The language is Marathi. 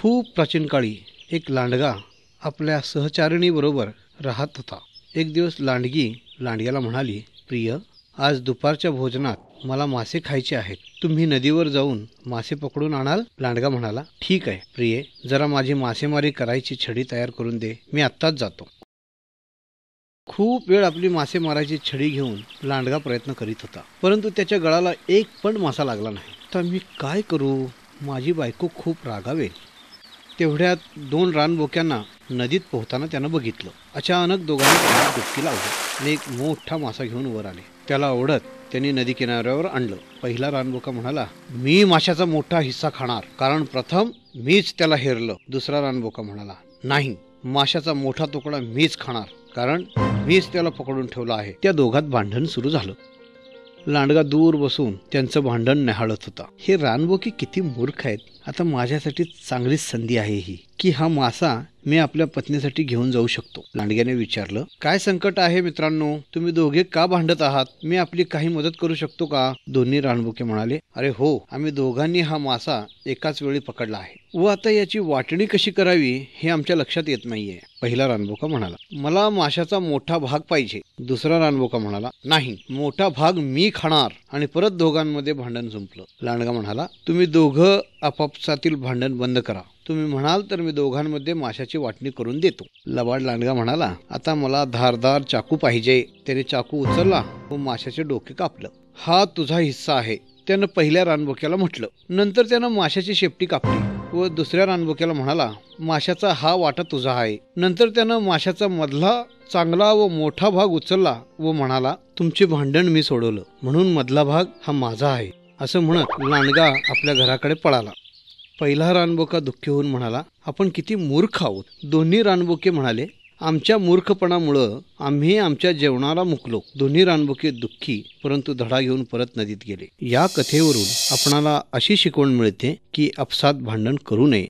खूप प्राचीन काळी एक लांडगा आपल्या सहचारिणीबरोबर राहत होता। एक दिवस लांडगी लांडग्याला म्हणाली, प्रिय, आज दुपारच्या भोजनात मला मासे खायचे आहेत, तुम्ही नदीवर जाऊन मासे पकडून आणाल? लांडगा म्हणाला, ठीक आहे प्रिये, जरा माझी मासेमारी करायची छडी तयार करून दे, मी आत्ताच जातो। खूप वेळ आपली मासे मारायची छडी घेऊन लांडगा प्रयत्न करीत होता, परंतु त्याच्या गळाला एक पण मासा लागला नाही। तर मी काय करू, माझी बायको खूप रागावेल। तेवढ्यात 2 रानबोक्यांना नदीत पोहताना त्यानं बघितलं। अचानक दोघांनी पाण्यात डुबकी लावली आणि एक मोठा मासा घेऊन वर आले। त्याला ओढत त्यांनी नदी किनाऱ्यावर आणलं। पहिला रानबोका म्हणाला, मी माशाचा मोठा हिस्सा खाणार, कारण प्रथम मीच त्याला हेरलं। दुसरा रानबोका म्हणाला, नाही, माशाचा मोठा तुकडा मीच खाणार, कारण मीच त्याला पकडून ठेवला आहे। त्या दोघात भांडण सुरू झालं। लांडगा दूर बसून त्यांचं भांडण निहाळत होता। हे रानबोके किती मूर्ख आहेत। आता माझ्यासाठी चांगलीच संधी आहे ही, की हा मासा मी आपल्या पत्नीसाठी घेऊन जाऊ शकतो। लांडग्याने विचारलं, काय संकट आहे मित्रांनो, तुम्ही दोघे का भांडत आहात? मी आपली काही मदत करू शकतो का? दोन्ही रानबोके म्हणाले, अरे हो, आम्ही दोघांनी हा मासा एकाच वेळी पकडला आहे व आता याची वाटणी कशी करावी हे आमच्या लक्षात येत नाहीये। पहिला रानबोका म्हणाला, मला माशाचा मोठा भाग पाहिजे। दुसरा रानबोका म्हणाला, नाही, मोठा भाग मी खाणार। आणि परत दोघांमध्ये भांडण संपलं। लांडगा म्हणाला, तुम्ही दोघं आपापसातील भांडण बंद करा, तुम्ही म्हणाल तर मी दोघांमध्ये माशाची वाटणी करून देतो। लबाड लांडगा म्हणाला, आता मला धारदार चाकू पाहिजे। त्याने चाकू उचलला व माशाचे डोके कापलं। हा तुझा हिस्सा आहे, त्यानं पहिल्या रानबोक्याला म्हटलं। नंतर त्यानं माशाची शेपटी कापली व दुसऱ्या रानबोक्याला म्हणाला, माशाचा हा वाटा तुझा आहे। नंतर त्यानं माशाचा मधला चांगला व मोठा भाग उचलला व म्हणाला, तुमचे भांडण मी सोडवलं, म्हणून मधला भाग हा माझा आहे। असं म्हणत लांडगा आपल्या घराकडे पळाला। पहिला रानबोका दुःखी होऊन म्हणाला, आपण किती मूर्ख आहोत। दोन्ही रानबोके म्हणाले, आमच्या मूर्खपणामुळं आम्ही आमच्या जेवणाला मुकलो। दोन्ही रानबोके दुःखी परंतु धडा घेऊन परत नदीत गेले। या कथेवरून आपणाला अशी शिकवण मिळते की आपसात भांडण करू नये।